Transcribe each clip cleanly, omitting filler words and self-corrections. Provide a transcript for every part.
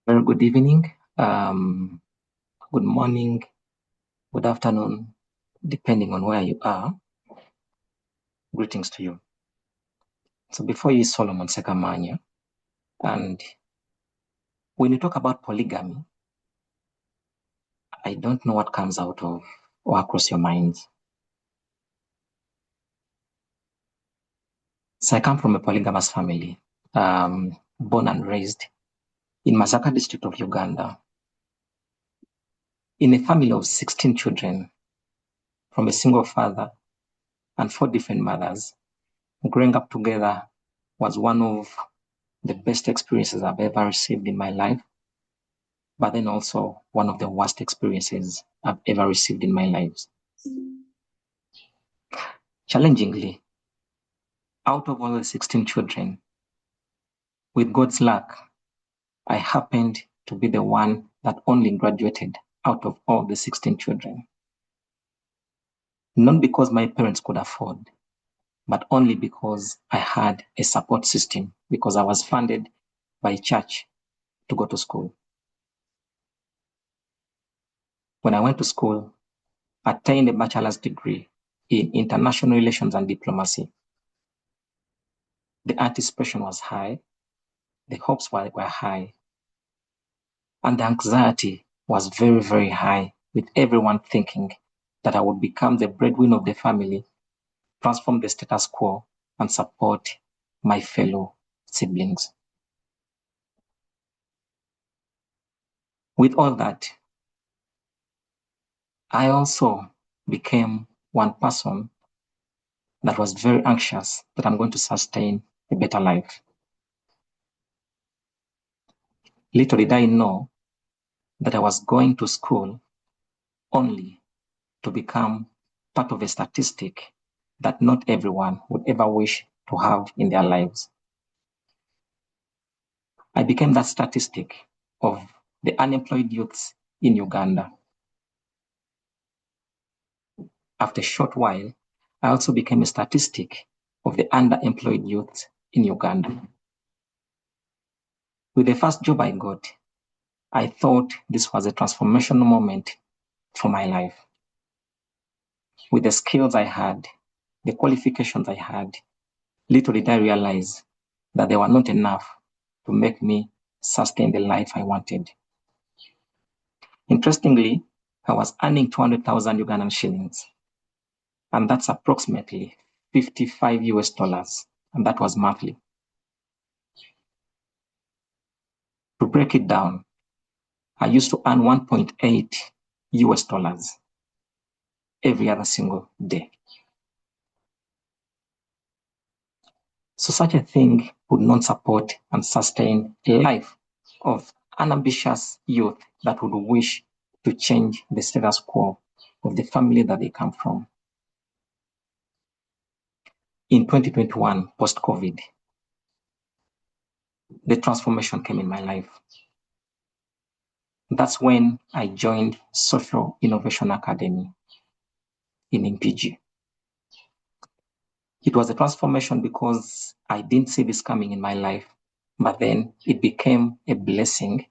Very good evening, good morning, good afternoon, depending on where you are. Greetings to you. So before you, Solomon Ssekamanya, and when you talk about polygamy, I don't know what comes out of or across your minds. So I come from a polygamous family, born and raised in Masaka district of Uganda, in a family of 16 children from a single father and 4 different mothers. Growing up together was one of the best experiences I've ever received in my life, but then also one of the worst experiences I've ever received in my life. Challengingly, out of all the 16 children, with God's luck, I happened to be the one that only graduated out of all the 16 children. Not because my parents could afford, but only because I had a support system, because I was funded by church to go to school. When I went to school, I attained a bachelor's degree in international relations and diplomacy. The anticipation was high, the hopes were high, and the anxiety was very, very high, with everyone thinking that I would become the breadwinner of the family, transform the status quo, and support my fellow siblings. With all that, I also became one person that was very anxious that I'm going to sustain a better life. Little did I know that I was going to school only to become part of a statistic that not everyone would ever wish to have in their lives. I became that statistic of the unemployed youths in Uganda. After a short while, I also became a statistic of the underemployed youths in Uganda. With the first job I got, I thought this was a transformational moment for my life. With the skills I had, the qualifications I had, little did I realize that they were not enough to make me sustain the life I wanted. Interestingly, I was earning 200,000 Ugandan shillings, and that's approximately 55 US dollars, and that was monthly. To break it down, I used to earn 1.8 US dollars every other single day. So such a thing would not support and sustain a life of an ambitious youth that would wish to change the status quo of the family that they come from. In 2021, post-COVID, the transformation came in my life. That's when I joined Social Innovation Academy in MPG. It was a transformation because I didn't see this coming in my life, but then it became a blessing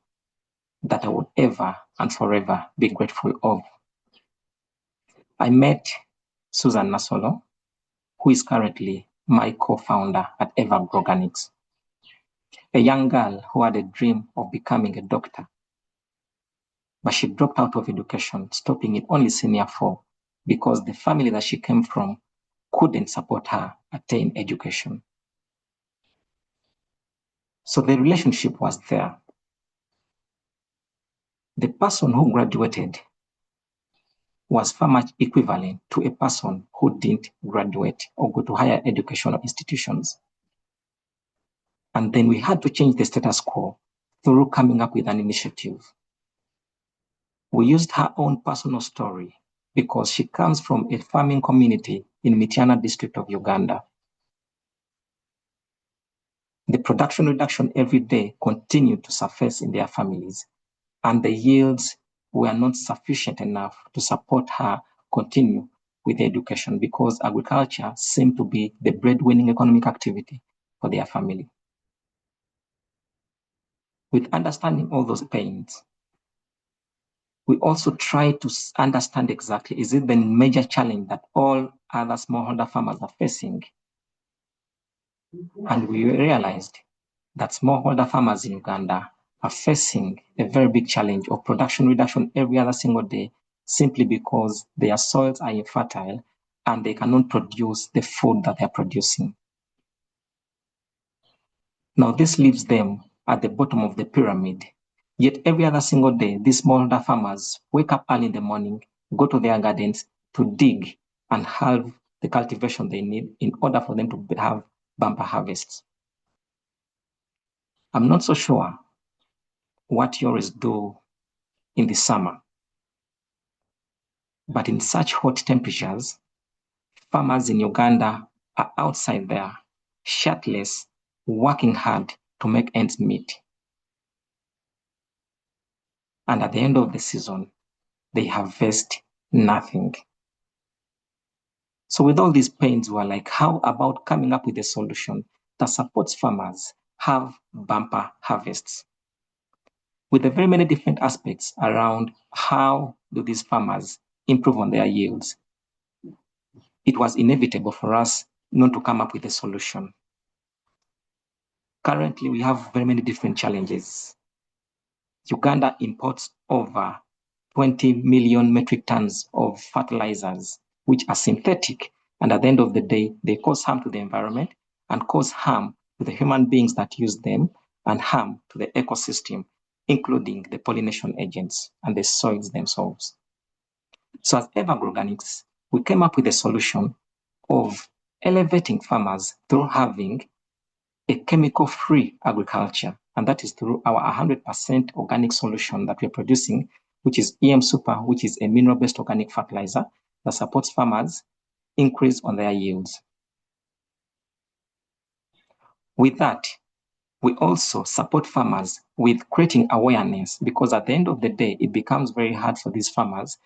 that I would ever and forever be grateful of. I met Susan Nasolo, who is currently my co-founder at Evergrow Organics, a young girl who had a dream of becoming a doctor, but she dropped out of education, stopping at only senior 4 because the family that she came from couldn't support her attain education. So the relationship was there. The person who graduated was far much equivalent to a person who didn't graduate or go to higher educational institutions. And then we had to change the status quo through coming up with an initiative. We used her own personal story because she comes from a farming community in Mityana district of Uganda. The production reduction every day continued to surface in their families, and the yields were not sufficient enough to support her continue with education because agriculture seemed to be the breadwinning economic activity for their family. With understanding all those pains, we also try to understand exactly, is it the major challenge that all other smallholder farmers are facing? And we realized that smallholder farmers in Uganda are facing a very big challenge of production reduction every other single day, simply because their soils are infertile and they cannot produce the food that they're producing. Now, this leaves them at the bottom of the pyramid. Yet every other single day, these smallholder farmers wake up early in the morning, go to their gardens to dig and have the cultivation they need in order for them to have bumper harvests. I'm not so sure what yours do in the summer, but in such hot temperatures, farmers in Uganda are outside there, shirtless, working hard to make ends meet. And at the end of the season, they harvest nothing. So with all these pains, we're like, how about coming up with a solution that supports farmers have bumper harvests? With the very many different aspects around how do these farmers improve on their yields, it was inevitable for us not to come up with a solution. Currently, we have very many different challenges. Uganda imports over 20 million metric tons of fertilizers, which are synthetic, and at the end of the day, they cause harm to the environment and cause harm to the human beings that use them and harm to the ecosystem, including the pollination agents and the soils themselves. So as Evergrow Organics, we came up with a solution of elevating farmers through having a chemical-free agriculture, and that is through our 100% organic solution that we're producing, which is EM Super, which is a mineral-based organic fertilizer that supports farmers increase on their yields. With that, we also support farmers with creating awareness, because at the end of the day, it becomes very hard for these farmers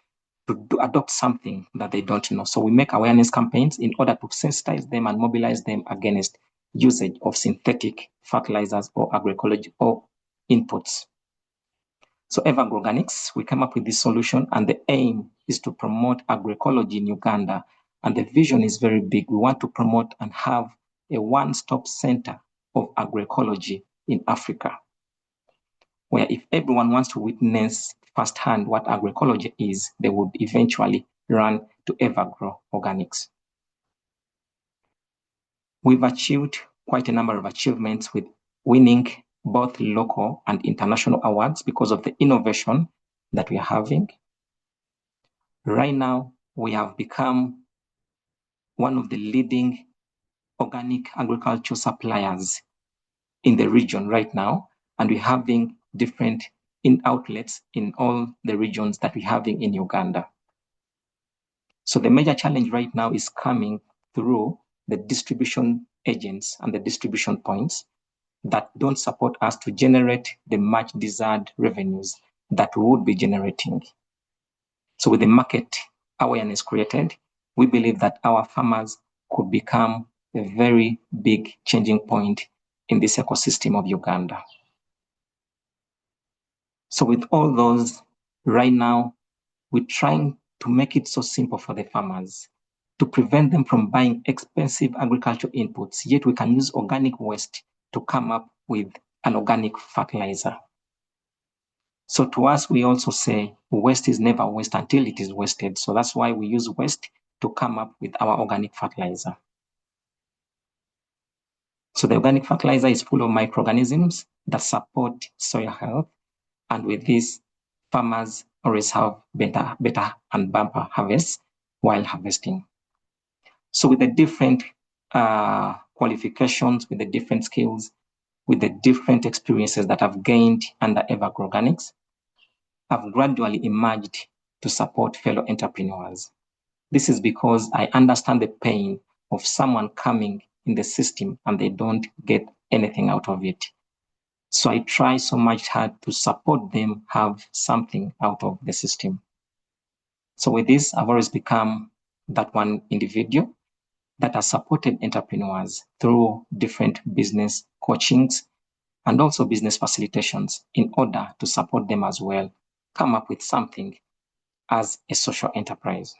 to adopt something that they don't know. So we make awareness campaigns in order to sensitize them and mobilize them against usage of synthetic fertilizers or agroecology or inputs. So Evergrow Organics, we came up with this solution, and the aim is to promote agroecology in Uganda. And the vision is very big. We want to promote and have a one-stop center of agroecology in Africa, where if everyone wants to witness firsthand what agroecology is, they would eventually run to Evergrow Organics. We've achieved quite a number of achievements with winning both local and international awards because of the innovation that we are having. Right now, we have become one of the leading organic agriculture suppliers in the region right now, and we're having different outlets in all the regions that we're having in Uganda. So the major challenge right now is coming through the distribution agents and the distribution points that don't support us to generate the much desired revenues that we would be generating. So with the market awareness created, we believe that our farmers could become a very big changing point in this ecosystem of Uganda. So with all those, right now, we're trying to make it so simple for the farmers to prevent them from buying expensive agricultural inputs, yet we can use organic waste to come up with an organic fertilizer. So to us, we also say waste is never waste until it is wasted. So that's why we use waste to come up with our organic fertilizer. So the organic fertilizer is full of microorganisms that support soil health. And with this, farmers always have better and bumper harvests while harvesting. So with the different qualifications, with the different skills, with the different experiences that I've gained under Evergrow Organics, I've gradually emerged to support fellow entrepreneurs. This is because I understand the pain of someone coming in the system and they don't get anything out of it. So I try so much hard to support them have something out of the system. So with this, I've always become that one individual that has supported entrepreneurs through different business coachings and also business facilitations in order to support them as well, come up with something as a social enterprise.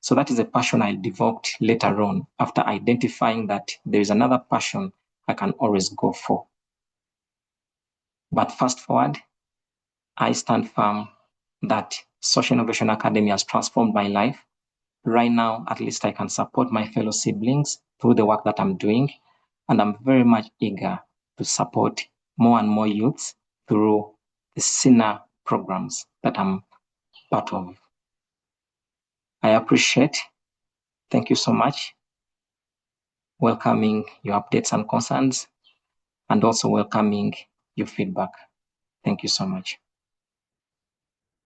So that is a passion I developed later on after identifying that there is another passion I can always go for. But fast forward, I stand firm that Social Innovation Academy has transformed my life. Right now, at least I can support my fellow siblings through the work that I'm doing, and I'm very much eager to support more and more youths through the SINA programs that I'm part of. I appreciate. Thank you so much. Welcoming your updates and concerns, and also welcoming your feedback. Thank you so much.